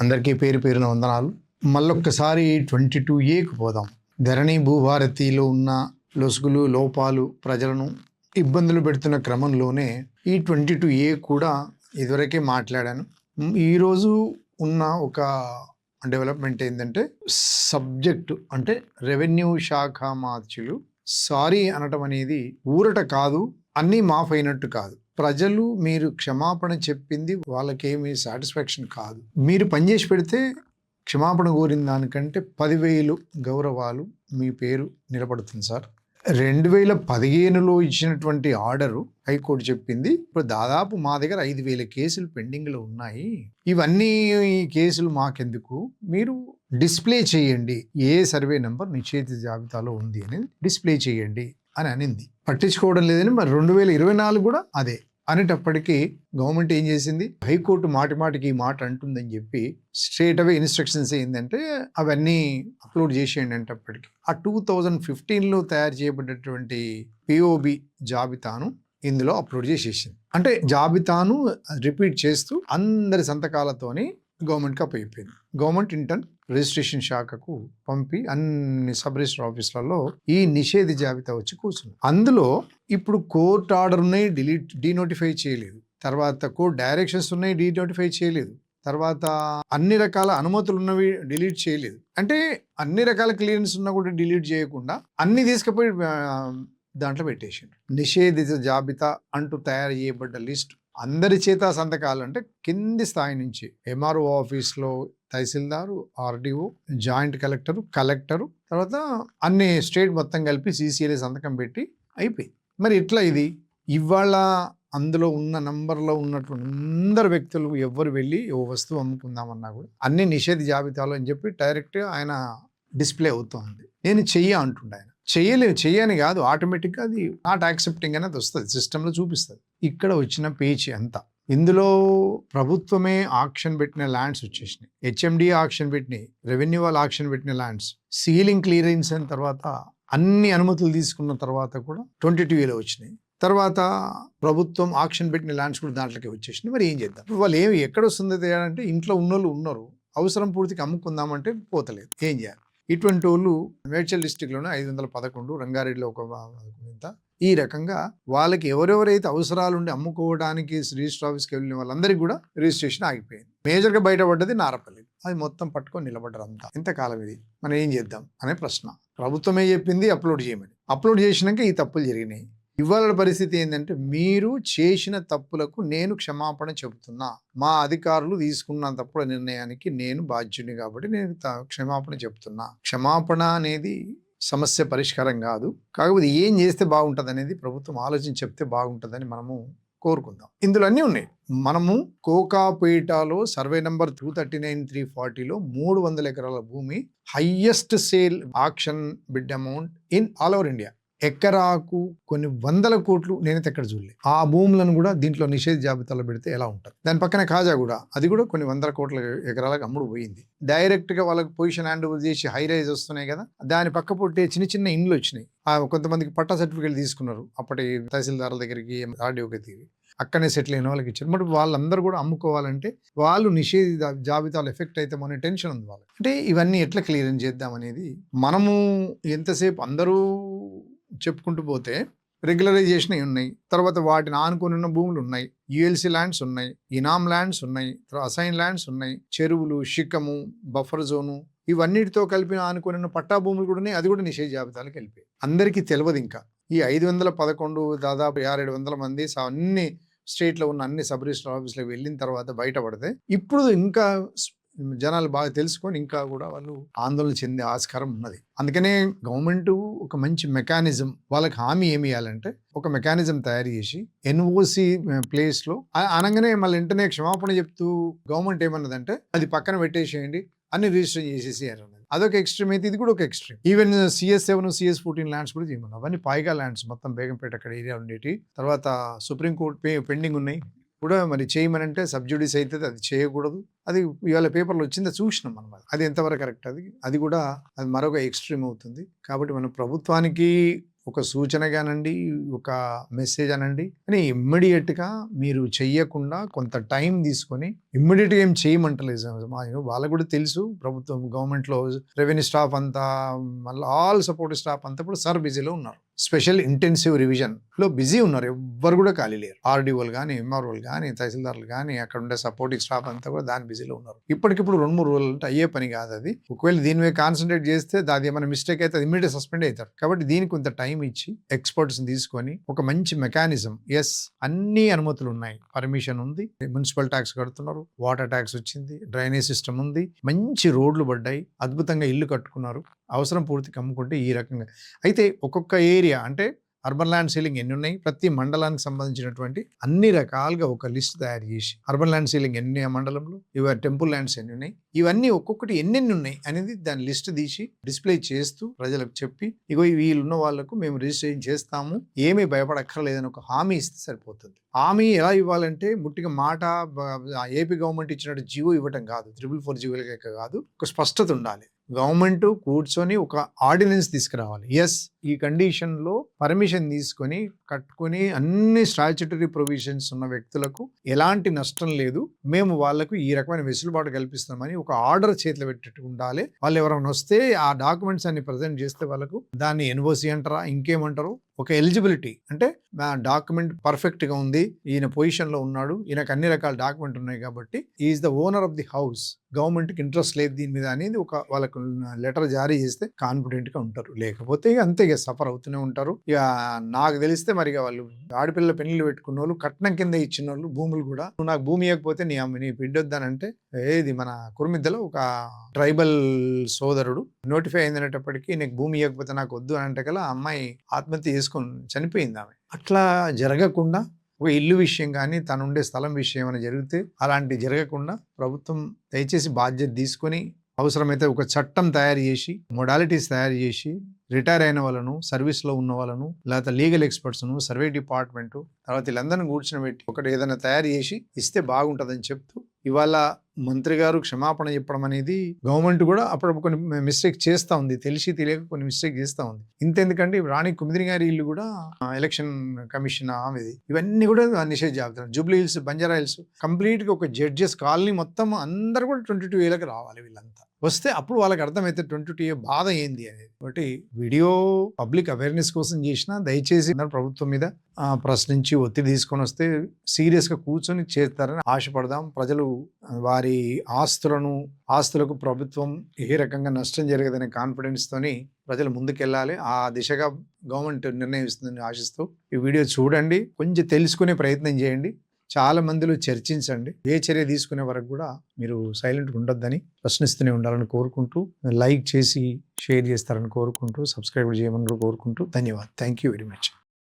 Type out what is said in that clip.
అందరికీ పేరు పేరున వందనాలు. మళ్ళొక్కసారి 22A పోదాం. ధరణి భూభారతిలో ఉన్న లొసుగులు లోపాలు ప్రజలను ఇబ్బందులు పెడుతున్న క్రమంలోనే ఈ 22A కూడా ఇదివరకే మాట్లాడాను. ఈరోజు ఉన్న ఒక డెవలప్మెంట్ ఏంటంటే సబ్జెక్టు అంటే రెవెన్యూ శాఖ మార్చులు సారీ అనటం అనేది ఊరట కాదు, అన్నీ మాఫ్ అయినట్టు కాదు. ప్రజలు మీరు క్షమాపణ చెప్పింది వాళ్ళకేమీ సాటిస్ఫాక్షన్ కాదు. మీరు పనిచేసి పెడితే క్షమాపణ కోరిన దానికంటే 10,000 గౌరవాలు మీ పేరు నిలబడుతుంది సార్. 2015లో ఇచ్చినటువంటి ఆర్డరు హైకోర్టు చెప్పింది. ఇప్పుడు దాదాపు మా దగ్గర 5,000 కేసులు పెండింగ్లో ఉన్నాయి. ఇవన్నీ కేసులు మాకెందుకు, మీరు డిస్ప్లే చేయండి ఏ సర్వే నెంబర్ నిషేధిత జాబితాలో ఉంది అనేది డిస్ప్లే చేయండి అని అనింది. పట్టించుకోవడం లేదని మరి 2024 కూడా అదే అనేటప్పటికీ గవర్నమెంట్ ఏం చేసింది, హైకోర్టు మాటిమాటికి ఈ మాట అంటుందని చెప్పి స్ట్రేట్ అవే ఇన్స్ట్రక్షన్స్ ఏంటంటే అవన్నీ అప్లోడ్ చేసేయండి అంటప్పటికి ఆ 2015లో తయారు చేయబడినటువంటి పిఓబి జాబితాను ఇందులో అప్లోడ్ చేసేసింది. అంటే జాబితాను రిపీట్ చేస్తూ అందరి సంతకాలతోని గవర్నమెంట్కి అప్పయిపోయింది. గవర్నమెంట్ ఇంటర్న్ రిజిస్ట్రేషన్ శాఖకు పంపి అన్ని సబ్ రిజిస్టర్ ఆఫీసులలో ఈ నిషేధ జాబితా వచ్చి కూర్చుంది. అందులో ఇప్పుడు కోర్టు ఆర్డర్ని డీనోటిఫై చేయలేదు, తర్వాత కోర్టు డైరెక్షన్స్ ఉన్నాయి డీనోటిఫై చేయలేదు, తర్వాత అన్ని రకాల అనుమతులు ఉన్నవి డిలీట్ చేయలేదు. అంటే అన్ని రకాల క్లియరెన్స్ ఉన్నా కూడా డిలీట్ చేయకుండా అన్ని తీసుకుపోయి దాంట్లో పెట్టేసిండు. నిషేధిత జాబితా అంటూ తయారు చేయబడ్డ లిస్ట్ అందరి చేత సంతకాలు అంటే కింది స్థాయి నుంచి ఎంఆర్ఓ ఆఫీస్లో తహసీల్దారు, ఆర్డీఓ, జాయింట్ కలెక్టరు, తర్వాత అన్ని స్టేట్ మొత్తం కలిపి సీసీఎల్ఏ సంతకం పెట్టి అయిపోయింది. మరి ఇట్లా ఇది ఇవాళ అందులో ఉన్న నంబర్లో ఉన్నటువంటి అందరు వ్యక్తులు ఎవరు వెళ్ళి ఓ వస్తువు అమ్ముకుందామన్నా కూడా అన్ని నిషేధ జాబితాలు అని చెప్పి డైరెక్ట్గా ఆయన డిస్ప్లే అవుతుంది. నేను అంటుండే ఆయన చెయ్యని కాదు, ఆటోమేటిక్గా అది నాట్ యాక్సెప్టింగ్ అనేది వస్తుంది, సిస్టంలో చూపిస్తుంది. ఇక్కడ వచ్చిన పేజీ అంతా ఇందులో ప్రభుత్వమే ఆక్షన్ పెట్టిన ల్యాండ్స్ వచ్చేసినాయి, హెచ్ఎండి ఆక్షన్ పెట్టినాయి, రెవెన్యూ వాళ్ళు ఆక్షన్ పెట్టిన ల్యాండ్స్, సీలింగ్ క్లియరెన్స్ అయిన తర్వాత అన్ని అనుమతులు తీసుకున్న తర్వాత కూడా 22Aలో వచ్చినాయి. తర్వాత ప్రభుత్వం ఆక్షన్ పెట్టిన ల్యాండ్స్ కూడా దాంట్లోకి వచ్చేసినాయి. మరి ఏం చేద్దాం, వాళ్ళు ఎక్కడ వస్తుంది అంటే ఇంట్లో ఉన్నోళ్ళు ఉన్నారు, అవసరం పూర్తికి అమ్ముకుందామంటే పోతలేదు, ఏం చేయాలి? ఇటువంటి వాళ్ళు మేడ్చల్ డిస్టిక్లోనే 511, రంగారెడ్డిలో ఒక ఇంత, ఈ రకంగా వాళ్ళకి ఎవరెవరైతే అవసరాలుండి అమ్ముకోవడానికి రిజిస్టర్ ఆఫీస్కి వెళ్ళిన వాళ్ళందరికీ కూడా రిజిస్ట్రేషన్ ఆగిపోయింది. మేజర్గా బయటపడ్డది నారపల్లి. అది మొత్తం పట్టుకొని నిలబడ్డారు అంతా. ఎంతకాలం ఇది, మనం ఏం చేద్దాం అనే ప్రశ్న. ప్రభుత్వమే చెప్పింది అప్లోడ్ చేయమని, అప్లోడ్ చేసినాక ఈ తప్పులు జరిగినాయి. ఇవాళ పరిస్థితి ఏంటంటే మీరు చేసిన తప్పులకు నేను క్షమాపణ చెబుతున్నా, మా అధికారులు తీసుకున్న తప్పుల నిర్ణయానికి నేను బాధ్యుని కాబట్టి నేను క్షమాపణ చెబుతున్నా. క్షమాపణ అనేది సమస్య పరిష్కారం కాదు, కాకపోతే ఏం చేస్తే బాగుంటుంది అనేది ప్రభుత్వం ఆలోచించి చెప్తే బాగుంటుందని మనము కోరుకుందాం. ఇందులో అన్నీ ఉన్నాయి. మనము కోకాపేటలో సర్వే నెంబర్ 239-340లో 300 ఎకరాల భూమి highest sale auction bid amount in all over India. ఎకరాకు కొన్ని 100 కోట్లు నేనైతే ఎక్కడ చూడలేదు. ఆ భూములను కూడా దీంట్లో నిషేధ జాబితాలో పెడితే ఎలా ఉంటుంది. దాని పక్కన కాజా కూడా, అది కూడా కొన్ని 100 కోట్ల ఎకరాలకు అమ్ముడు పోయింది. డైరెక్ట్గా వాళ్ళకి పొజిషన్ హ్యాండ్ ఓవర్ చేసి హై రైజ్ వస్తున్నాయి కదా, దాని పక్క పొట్టే చిన్న చిన్న ఇండ్లు వచ్చినాయి. కొంతమందికి పట్టా సర్టిఫికేట్ తీసుకున్నారు, అప్పటి తహసీల్దారుల దగ్గరికి, ఆర్డీఓకి తీరి అక్కడనే సెటిల్ అయిన వాళ్ళకి ఇచ్చారు. మరి వాళ్ళందరూ కూడా అమ్ముకోవాలంటే వాళ్ళు నిషేధ జాబితాలు ఎఫెక్ట్ అయితే మన టెన్షన్ ఉంది వాళ్ళకి. అంటే ఇవన్నీ ఎట్లా క్లియరెన్స్ చేద్దాం అనేది మనము ఎంతసేపు అందరూ చెప్పుకుంటూ పోతే రెగ్యులరైజేషన్ ఉన్నాయి, తర్వాత వాటిని ఆనుకొని ఉన్న భూములు ఉన్నాయి, యుఎల్సి ల్యాండ్స్ ఉన్నాయి, ఇనామ్ ల్యాండ్స్ ఉన్నాయి, అసైన్ ల్యాండ్స్ ఉన్నాయి, చెరువులు, శిఖము, బఫర్ జోను, ఇవన్నిటితో కలిపి ఆనుకొని ఉన్న పట్టా భూములు కూడా ఉన్నాయి. అది కూడా నిషేధ జాబితాలకు వెళ్ళిపోయి అందరికీ తెలియదు. ఇంకా ఈ 511 దాదాపు 600-700 మంది అన్ని స్టేట్లో ఉన్న అన్ని సబ్ రిజిస్టర్ ఆఫీసులకు వెళ్ళిన తర్వాత బయటపడితే ఇప్పుడు ఇంకా జనాలు బాగా తెలుసుకొని ఇంకా కూడా వాళ్ళు ఆందోళన చెందే ఆస్కారం ఉన్నది. అందుకనే గవర్నమెంట్ ఒక మంచి మెకానిజం, వాళ్ళకి హామీ ఏమి ఇవ్వాలంటే ఒక మెకానిజం తయారు చేసి ఎన్ఓసి ప్లేస్లో అనగానే మళ్ళీ వెంటనే క్షమాపణ చెప్తూ గవర్నమెంట్ ఏమన్నదంటే అది పక్కన పెట్టేసేయండి, అన్ని రిజిస్టర్ చేసేసి అన్నది. అదొక ఎక్స్ట్రీమ్ అయితే ఇది కూడా ఒక extreme. Even CS7, CS14 lands కూడా చేయమన్నారు. అవన్నీ పాయిగా ల్యాండ్స్ మొత్తం బేగంపేట అక్కడ ఏరియా ఉండేటి. తర్వాత సుప్రీంకోర్టు పెండింగ్ ఉన్నాయి కూడా, మరి చేయమని అంటే సబ్జుడిస్ అవుతుంది, అది చేయకూడదు. అది ఇవాళ పేపర్లో వచ్చిందో చూసినాం మనం. అది ఎంతవరకు కరెక్ట్, అది కూడా అది మరొక ఎక్స్ట్రీమ్ అవుతుంది. కాబట్టి మనం ప్రభుత్వానికి ఒక సూచనగానండి, ఒక మెసేజ్ అనండి, కానీ ఇమ్మీడియట్గా మీరు చెయ్యకుండా కొంత టైం తీసుకొని ఇమ్మీడియట్గా ఏం చేయమంటలేదు. వాళ్ళకు కూడా తెలుసు ప్రభుత్వం గవర్నమెంట్లో రెవెన్యూ స్టాఫ్ అంతా మళ్ళీ ఆల్ సపోర్టివ్ స్టాఫ్ అంతా కూడా సార్ బిజీలో ఉన్నారు. స్పెషల్ ఇంటెన్సివ్ రివిజన్లో బిజీ ఉన్నారు. ఎవ్వరు కూడా ఖాళీ లేరు. ఆర్డీఓలు కానీ, ఎంఆర్ఓలు కానీ, తహసీల్దార్లు కానీ, అక్కడ ఉండే సపోర్టింగ్ స్టాఫ్ అంతా కూడా దాని బిజీలో ఉన్నారు. ఇప్పటికిప్పుడు 2-3 రోజులు అంటే అయ్యే పని కాదు అది. ఒకవేళ దీని మీద కాన్సన్ట్రేట్ చేస్తే అది ఏమైనా మిస్టేక్ అయితే ఇమ్మీడియట్ సస్పెండ్ అవుతారు. కాబట్టి దీనికి కొంత టైం ఇచ్చి ఎక్స్పర్ట్స్ తీసుకొని ఒక మంచి మెకానిజం, ఎస్ అన్ని అనుమతులు ఉన్నాయి, పర్మిషన్ ఉంది, మున్సిపల్ ట్యాక్స్ కడుతున్నారు, వాటర్ ట్యాక్స్ వచ్చింది, డ్రైనేజ్ సిస్టమ్ ఉంది, మంచి రోడ్లు పడ్డాయి, అద్భుతంగా ఇల్లు కట్టుకున్నారు. అవసరం పూర్తిగా అమ్ముకుంటే ఈ రకంగా అయితే ఒక్కొక్క ఏరియా అంటే అర్బన్ ల్యాండ్ సీలింగ్ ఎన్ని ఉన్నాయి, ప్రతి మండలానికి సంబంధించినటువంటి అన్ని రకాలుగా ఒక లిస్ట్ తయారు చేసి అర్బన్ ల్యాండ్ సీలింగ్ ఎన్ని మండలంలో, ఇవి టెంపుల్ ల్యాండ్స్ ఎన్ని ఉన్నాయి, ఇవన్నీ ఒక్కొక్కటి ఎన్నెన్ని ఉన్నాయి అనేది దాని లిస్ట్ తీసి డిస్ప్లే చేస్తూ ప్రజలకు చెప్పి ఇగో వీళ్ళున్న వాళ్ళకు మేము రిజిస్ట్రేషన్ చేస్తాము, ఏమీ భయపడక్కర్లేదని ఒక హామీ ఇస్తే సరిపోతుంది. హామీ ఎలా ఇవ్వాలంటే ముట్టిగా మాట ఏపీ గవర్నమెంట్ ఇచ్చినట్టు జీవో ఇవ్వటం కాదు, 444 జీవోలకే కాదు, ఒక స్పష్టత ఉండాలి. గవర్నమెంట్ కూర్చొని ఒక ఆర్డినెన్స్ తీసుకురావాలి. ఎస్ ఈ కండిషన్లో పర్మిషన్ తీసుకొని కట్టుకొని అన్ని స్టాట్యూటరీ ప్రొవిజన్స్ ఉన్న వ్యక్తులకు ఎలాంటి నష్టం లేదు, మేము వాళ్ళకు ఈ రకమైన వెసులుబాటు కల్పిస్తామని ఒక ఆర్డర్ చేతిలో పెట్టి ఉండాలి. వాళ్ళు ఎవరైనా వస్తే ఆ డాక్యుమెంట్స్ అన్ని ప్రజెంట్ చేస్తే వాళ్ళకు దాన్ని ఎన్ఓసి అంటారా ఇంకేమంటారు, ఒక ఎలిజిబిలిటీ అంటే డాక్యుమెంట్ పర్ఫెక్ట్ గా ఉంది, ఈయన పొజిషన్ లో ఉన్నాడు, ఈయనకు అన్ని రకాల డాక్యుమెంట్ ఉన్నాయి కాబట్టి is the owner of the house, government కి ఇంట్రెస్ట్ లేదు దీని మీద అనేది ఒక వాళ్ళకు లెటర్ జారీ చేస్తే కాన్ఫిడెంట్ గా ఉంటారు. లేకపోతే అంతే ఇక సఫర్ అవుతూనే ఉంటారు. ఇక నాకు తెలిస్తే మరి వాళ్ళు ఆడపిల్లల పెళ్లిళ్ళు పెట్టుకున్న వాళ్ళు కట్నం కింద ఇచ్చిన వాళ్ళు భూములు కూడా నాకు భూమి ఇవ్వకపోతే నీ బిడ్డొద్దానంటే ఏది మన కురుమిద్దలో ఒక ట్రైబల్ సోదరుడు నోటిఫై అయినప్పటికీ నీకు భూమి ఇవ్వకపోతే నాకు వద్దు అని అంటే కల్లా అమ్మాయి ఆత్మహత్య చేసుకొని చనిపోయింది ఆమె. అట్లా జరగకుండా ఒక ఇల్లు విషయం కానీ తనుండే స్థలం విషయం అని జరిగితే అలాంటివి జరగకుండా ప్రభుత్వం దయచేసి బాధ్యత తీసుకొని అవసరమైతే ఒక చట్టం తయారు చేసి మొడాలిటీస్ తయారు చేసి రిటైర్ అయిన వాళ్ళను, సర్వీస్లో ఉన్న వాళ్ళను, లేకపోతే లీగల్ ఎక్స్పర్ట్స్ను, సర్వే డిపార్ట్మెంటు, తర్వాత వీళ్ళందరినీ కూర్చొని పెట్టి ఒకటి ఏదైనా తయారు చేసి ఇస్తే బాగుంటుందని చెప్తూ ఇవాళ మంత్రి గారు క్షమాపణ చెప్పడం అనేది గవర్నమెంట్ కూడా అప్పుడప్పుడు కొన్ని మిస్టేక్ చేస్తూ ఉంది, తెలిసి తెలియక కొన్ని మిస్టేక్ చేస్తూ ఉంది. ఇంతెందుకంటే రాణి కుముదిని గారి ఇల్లు కూడా ఎలక్షన్ కమిషన్ ఆమెది, ఇవన్నీ కూడా నిషేధ జాబితా. జూబ్లీ హిల్స్, బంజారా హిల్స్ కంప్లీట్గా ఒక జడ్జెస్ కాలనీ మొత్తం అందరు కూడా 22,000కి రావాలి. వీళ్ళంతా వస్తే అప్పుడు వాళ్ళకి అర్థమైతే 22A బాధ ఏంది అనేది. కాబట్టి వీడియో పబ్లిక్ అవేర్నెస్ కోసం చేసినా దయచేసి ప్రభుత్వం మీద ప్రశ్నించి ఒత్తిడి తీసుకొని వస్తే సీరియస్గా కూర్చొని చేస్తారని ఆశపడదాం. ప్రజలు వారి ఆస్తులకు ప్రభుత్వం ఏ రకంగా నష్టం జరగదనే కాన్ఫిడెన్స్తోని ప్రజలు ముందుకెళ్ళాలి. ఆ దిశగా గవర్నమెంట్ నిర్ణయిస్తుందని ఆశిస్తూ ఈ వీడియో చూడండి, కొంచెం తెలుసుకునే ప్రయత్నం చేయండి, చాలా మందిలో చర్చించండి. ఏ చర్య తీసుకునే వరకు కూడా మీరు సైలెంట్గా ఉండొద్దని, ప్రశ్నిస్తూనే ఉండాలని కోరుకుంటూ, లైక్ చేసి షేర్ చేస్తారని కోరుకుంటూ, సబ్స్క్రైబ్ చేయమని కోరుకుంటూ ధన్యవాదాలు. Thank you very much.